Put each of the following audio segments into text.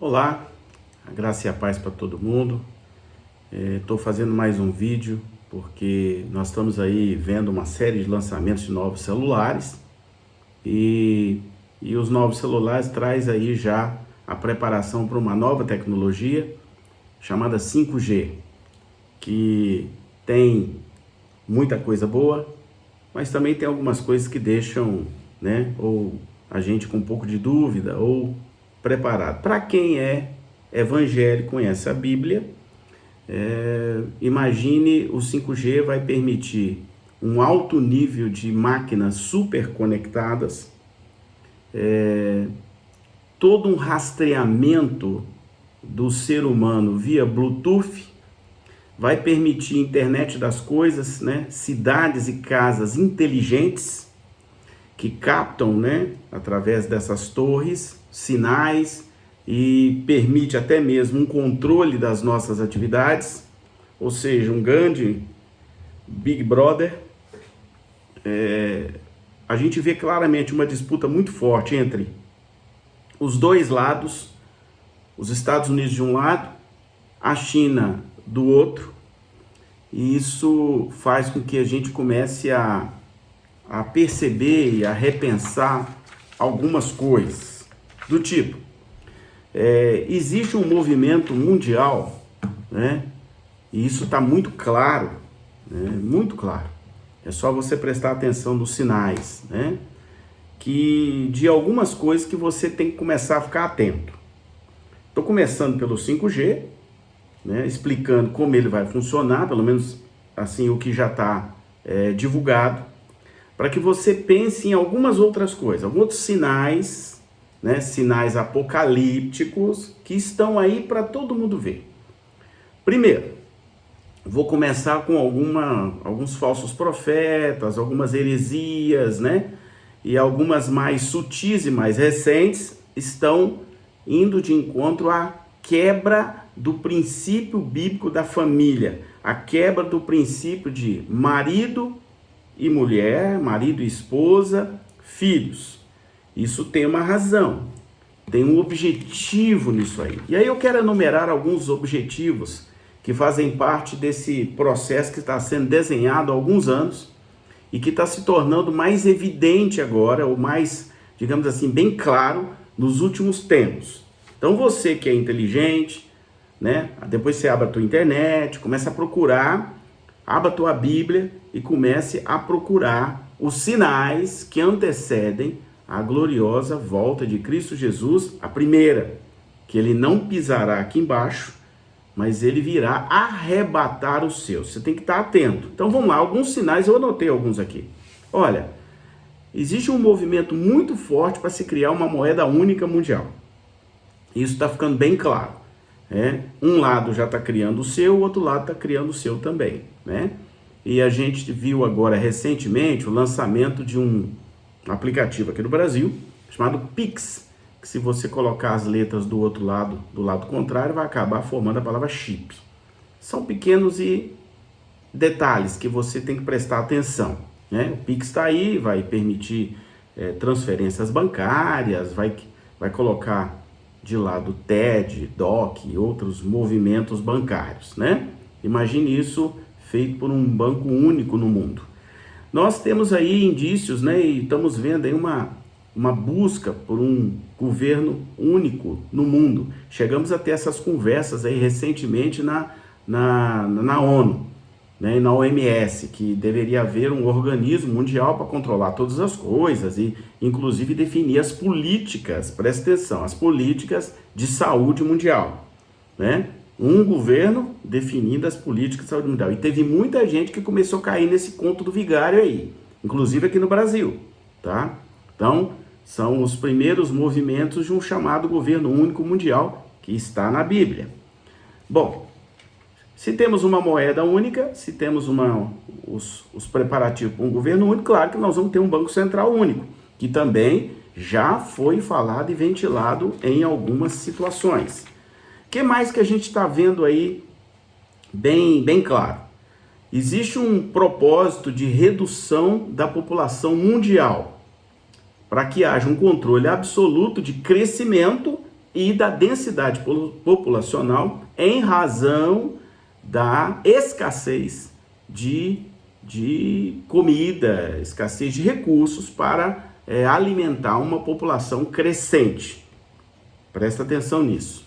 Olá, a graça e a paz para todo mundo. Estou fazendo mais um vídeo porque nós estamos aí vendo uma série de lançamentos de novos celulares e os novos celulares traz aí já a preparação para uma nova tecnologia chamada 5G, que tem muita coisa boa, mas também tem algumas coisas que deixam, ou a gente com um pouco de dúvida ou preparado. Para quem é evangélico, conhece a Bíblia, imagine o 5G vai permitir um alto nível de máquinas super conectadas, todo um rastreamento do ser humano via Bluetooth, vai permitir internet das coisas, cidades e casas inteligentes que captam, através dessas torres, sinais e permite até mesmo um controle das nossas atividades, ou seja, um grande Big Brother. A gente vê claramente uma disputa muito forte entre os dois lados, os Estados Unidos de um lado, a China do outro, e isso faz com que a gente comece a perceber e a repensar algumas coisas, do tipo, existe um movimento mundial, e isso está muito claro, muito claro, é só você prestar atenção nos sinais, que de algumas coisas que você tem que começar a ficar atento. Estou começando pelo 5G, explicando como ele vai funcionar, pelo menos assim o que já está divulgado, para que você pense em algumas outras coisas, alguns outros sinais, sinais apocalípticos que estão aí para todo mundo ver. Primeiro, vou começar com alguns falsos profetas, algumas heresias, e algumas mais sutis e mais recentes estão indo de encontro à quebra do princípio bíblico da família, a quebra do princípio de marido e mulher, marido e esposa, filhos. Isso tem uma razão, tem um objetivo nisso aí. E aí eu quero enumerar alguns objetivos que fazem parte desse processo que está sendo desenhado há alguns anos e que está se tornando mais evidente agora, ou mais, digamos assim, bem claro nos últimos tempos. Então você que é inteligente, depois você abre a tua internet, começa a procurar, abra a tua Bíblia e comece a procurar os sinais que antecedem a gloriosa volta de Cristo Jesus, a primeira, que ele não pisará aqui embaixo, mas ele virá arrebatar os seus. Você tem que estar atento. Então vamos lá, alguns sinais, eu anotei alguns aqui. Olha, existe um movimento muito forte para se criar uma moeda única mundial. Isso está ficando bem claro. Um lado já está criando o seu, o outro lado está criando o seu também. E a gente viu agora recentemente o lançamento de um aplicativo aqui no Brasil, chamado Pix, que se você colocar as letras do outro lado, do lado contrário, vai acabar formando a palavra chip. São pequenos detalhes que você tem que prestar atenção. O Pix está aí, vai permitir transferências bancárias, vai colocar de lado TED, DOC e outros movimentos bancários, Imagine isso feito por um banco único no mundo. Nós temos aí indícios, e estamos vendo aí uma busca por um governo único no mundo. Chegamos a ter essas conversas aí recentemente na ONU, e na OMS, que deveria haver um organismo mundial para controlar todas as coisas e inclusive definir as políticas, presta atenção, as políticas de saúde mundial, Um governo definindo as políticas de saúde mundial. E teve muita gente que começou a cair nesse conto do vigário aí, inclusive aqui no Brasil, tá? Então, são os primeiros movimentos de um chamado governo único mundial que está na Bíblia. Bom, se temos uma moeda única, se temos os preparativos para um governo único, claro que nós vamos ter um banco central único, que também já foi falado e ventilado em algumas situações. O que mais que a gente está vendo aí bem claro? Existe um propósito de redução da população mundial, para que haja um controle absoluto de crescimento e da densidade populacional em razão da escassez de comida, escassez de recursos para alimentar uma população crescente. Presta atenção nisso.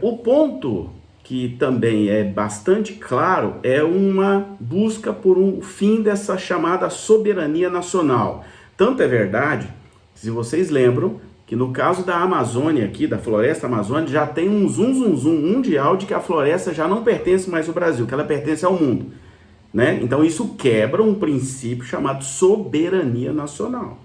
O ponto que também é bastante claro é uma busca por um fim dessa chamada soberania nacional. Tanto é verdade, se vocês lembram, que no caso da Amazônia aqui, da floresta amazônica, já tem um zum mundial de que a floresta já não pertence mais ao Brasil, que ela pertence ao mundo, né? Então isso quebra um princípio chamado soberania nacional.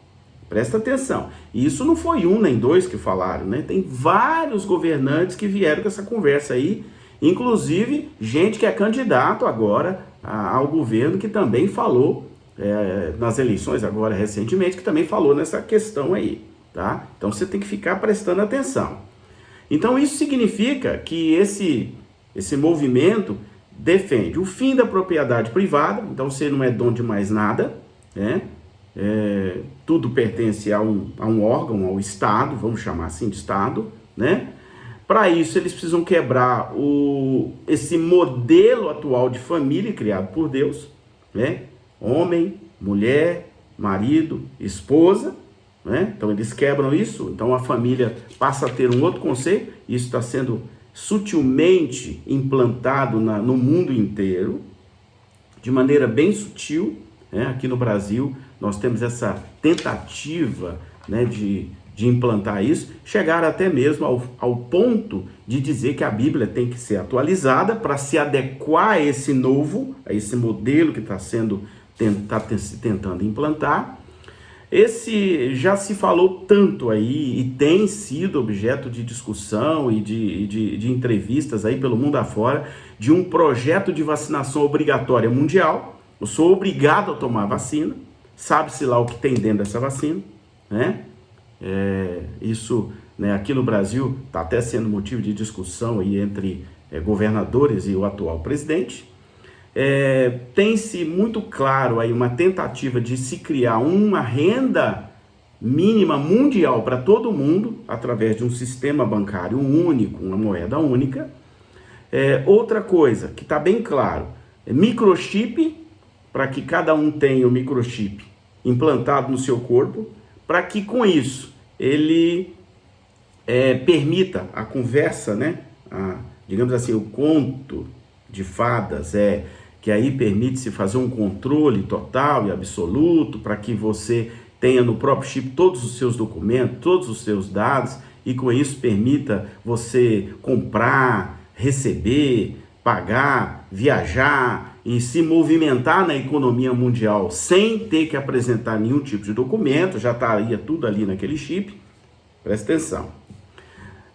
Presta atenção, isso não foi um nem dois que falaram, né? Tem vários governantes que vieram com essa conversa aí, inclusive gente que é candidato agora ao governo, que também falou nas eleições agora recentemente, que também falou nessa questão aí. Tá? Então você tem que ficar prestando atenção. Então isso significa que esse movimento defende o fim da propriedade privada, então você não é dono de mais nada, né? Tudo pertence a um órgão, ao Estado, vamos chamar assim de Estado, né? Para isso eles precisam quebrar esse modelo atual de família criado por Deus, né? Homem, mulher, marido, esposa, né? Então eles quebram isso, então a família passa a ter um outro conceito. Isso está sendo sutilmente implantado no mundo inteiro, de maneira bem sutil, né? Aqui no Brasil nós temos essa tentativa, né, de implantar isso, chegar até mesmo ao ponto de dizer que a Bíblia tem que ser atualizada para se adequar a esse novo, a esse modelo que está tentando implantar. Esse já se falou tanto aí e tem sido objeto de discussão e de entrevistas aí pelo mundo afora, de um projeto de vacinação obrigatória mundial. Eu sou obrigado a tomar vacina, sabe-se lá o que tem dentro dessa vacina, né? Isso, né, aqui no Brasil está até sendo motivo de discussão aí entre governadores e o atual presidente. Tem-se muito claro aí uma tentativa de se criar uma renda mínima mundial para todo mundo, através de um sistema bancário único, uma moeda única. Outra coisa que está bem claro, microchip, para que cada um tenha o microchip implantado no seu corpo, para que com isso ele permita a conversa, né? Digamos assim, o conto de fadas, que aí permite-se fazer um controle total e absoluto, para que você tenha no próprio chip todos os seus documentos, todos os seus dados, e com isso permita você comprar, receber, pagar, viajar e se movimentar na economia mundial sem ter que apresentar nenhum tipo de documento, já estaria tudo ali naquele chip. Presta atenção.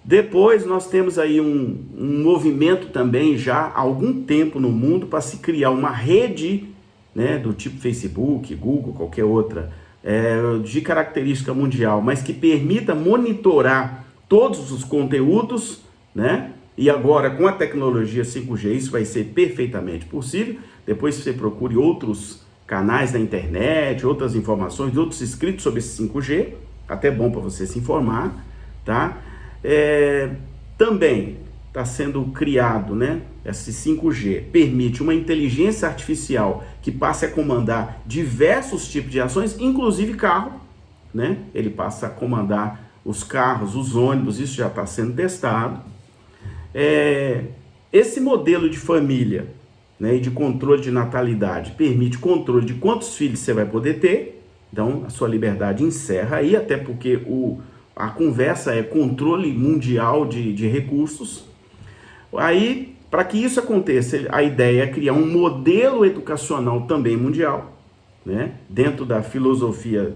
Depois nós temos aí um movimento também já há algum tempo no mundo para se criar uma rede, né, do tipo Facebook, Google, qualquer outra, de característica mundial, mas que permita monitorar todos os conteúdos, né? E agora com a tecnologia 5G isso vai ser perfeitamente possível. Depois você procure outros canais na internet, outras informações, outros escritos sobre esse 5G, até bom para você se informar, tá? Também está sendo criado, né, esse 5G, permite uma inteligência artificial que passe a comandar diversos tipos de ações, inclusive carro, né? Ele passa a comandar os carros, os ônibus, isso já está sendo testado. Esse modelo de família, né, e de controle de natalidade permite controle de quantos filhos você vai poder ter. Então a sua liberdade encerra aí, até porque a conversa é controle mundial de recursos. Aí, para que isso aconteça, a ideia é criar um modelo educacional também mundial, né? Dentro da filosofia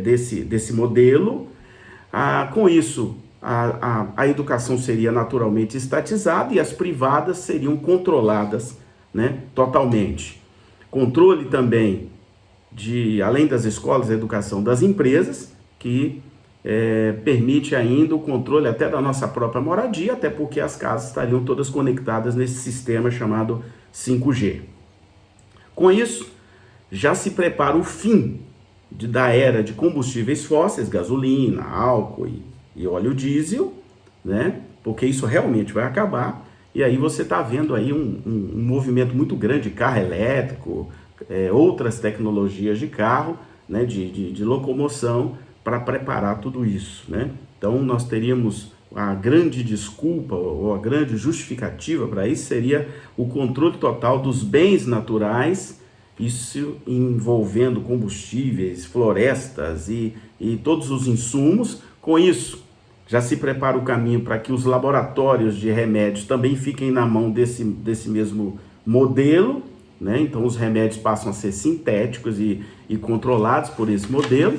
desse modelo. Com isso, a educação seria naturalmente estatizada e as privadas seriam controladas, né, totalmente. Controle também, além das escolas, a educação das empresas, que permite ainda o controle até da nossa própria moradia, até porque as casas estariam todas conectadas nesse sistema chamado 5G. Com isso, já se prepara o fim da era de combustíveis fósseis, gasolina, álcool e óleo diesel, né? Porque isso realmente vai acabar. E aí você está vendo aí um movimento muito grande de carro elétrico, outras tecnologias de carro, né? de locomoção para preparar tudo isso, né? Então nós teríamos a grande desculpa ou a grande justificativa para isso seria o controle total dos bens naturais, isso envolvendo combustíveis, florestas e todos os insumos. Com isso, já se prepara o caminho para que os laboratórios de remédios também fiquem na mão desse mesmo modelo, né? Então os remédios passam a ser sintéticos e controlados por esse modelo,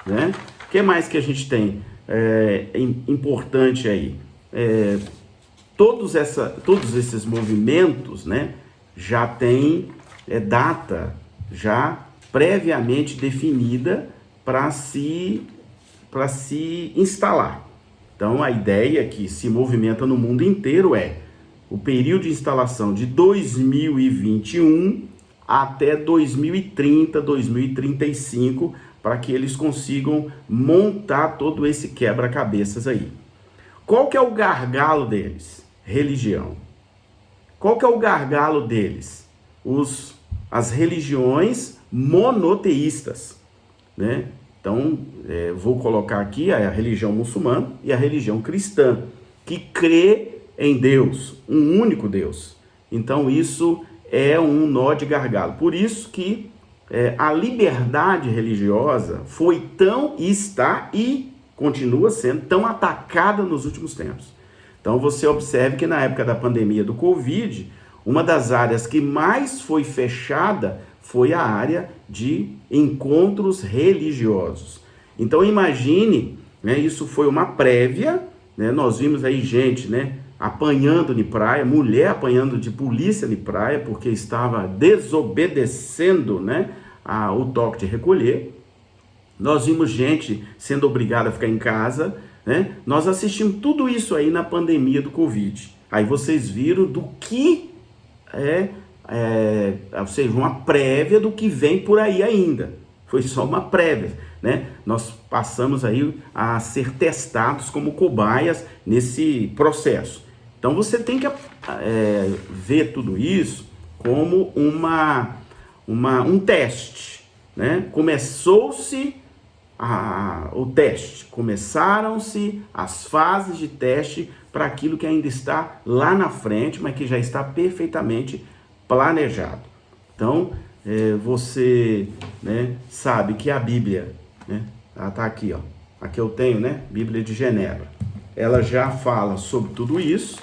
né? O que mais que a gente tem importante aí? Todos esses movimentos, né, já tem data já previamente definida para se instalar. Então a ideia que se movimenta no mundo inteiro é o período de instalação de 2021 até 2030, 2035, para que eles consigam montar todo esse quebra-cabeças aí. Qual que é o gargalo deles? Religião. Qual que é o gargalo deles? As religiões monoteístas, né? Então, vou colocar aqui a religião muçulmana e a religião cristã, que crê em Deus, um único Deus. Então, isso é um nó de gargalo. Por isso que a liberdade religiosa foi tão, está e continua sendo tão atacada nos últimos tempos. Então, você observe que na época da pandemia do Covid, uma das áreas que mais foi fechada foi a área de encontros religiosos. Então imagine, né, isso foi uma prévia, né, nós vimos aí gente, né, apanhando de praia, mulher apanhando de polícia de praia, porque estava desobedecendo, né, o toque de recolher. Nós vimos gente sendo obrigada a ficar em casa, né? Nós assistimos tudo isso aí na pandemia do Covid. Aí vocês viram do que ou seja, uma prévia do que vem por aí ainda. Foi só uma prévia, né? Nós passamos aí a ser testados como cobaias nesse processo. Então você tem que ver tudo isso como um teste, né? Começou-se o teste, começaram-se as fases de teste para aquilo que ainda está lá na frente, mas que já está perfeitamente planejado. Então, você, né, sabe que a Bíblia, né, ela está aqui, ó, aqui eu tenho, né, Bíblia de Genebra, ela já fala sobre tudo isso.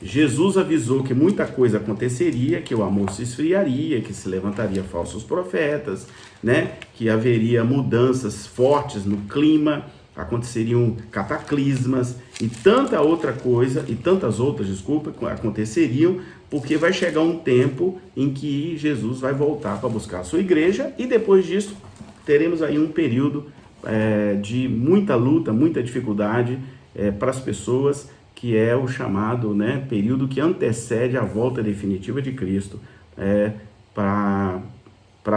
Jesus avisou que muita coisa aconteceria, que o amor se esfriaria, que se levantaria falsos profetas, né, que haveria mudanças fortes no clima, aconteceriam cataclismas e tanta outra coisa, e tantas outras, desculpa, aconteceriam, porque vai chegar um tempo em que Jesus vai voltar para buscar a sua igreja, e depois disso teremos aí um período de muita luta, muita dificuldade para as pessoas, que é o chamado, né, período que antecede a volta definitiva de Cristo, para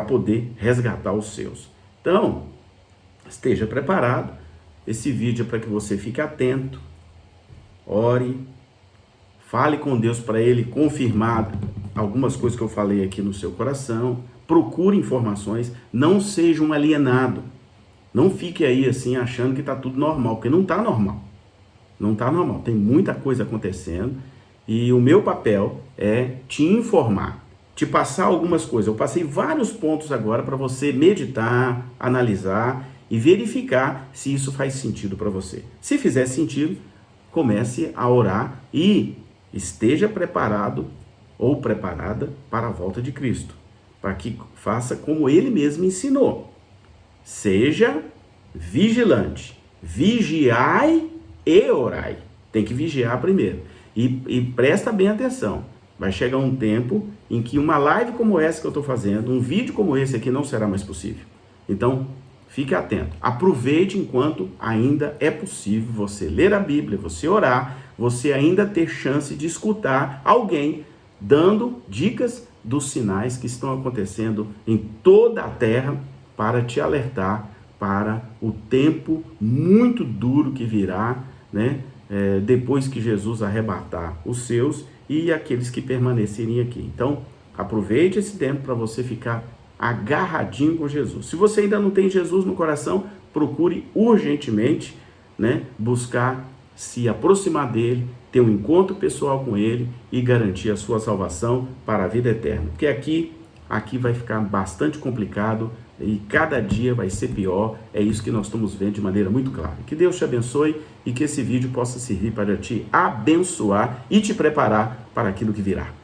poder resgatar os seus. Então, esteja preparado. Esse vídeo é para que você fique atento, ore, fale com Deus para Ele confirmar algumas coisas que eu falei aqui no seu coração, procure informações, não seja um alienado, não fique aí assim achando que está tudo normal, porque não está normal. Não está normal, tem muita coisa acontecendo e o meu papel é te informar, te passar algumas coisas. Eu passei vários pontos agora para você meditar, analisar e verificar se isso faz sentido para você. Se fizer sentido, comece a orar e esteja preparado ou preparada para a volta de Cristo, para que faça como Ele mesmo ensinou. Seja vigilante, vigiai e orai. Tem que vigiar primeiro. E presta bem atenção. Vai chegar um tempo em que uma live como essa que eu estou fazendo, um vídeo como esse aqui não será mais possível. Então, fique atento. Aproveite enquanto ainda é possível você ler a Bíblia, você orar, você ainda ter chance de escutar alguém dando dicas dos sinais que estão acontecendo em toda a terra para te alertar para o tempo muito duro que virá né? Depois que Jesus arrebatar os seus e aqueles que permanecerem aqui. Então, aproveite esse tempo para você ficar agarradinho com Jesus. Se você ainda não tem Jesus no coração, procure urgentemente, né, buscar se aproximar dele, ter um encontro pessoal com ele e garantir a sua salvação para a vida eterna. Porque aqui vai ficar bastante complicado e cada dia vai ser pior. É isso que nós estamos vendo de maneira muito clara. Que Deus te abençoe e que esse vídeo possa servir para te abençoar e te preparar para aquilo que virá.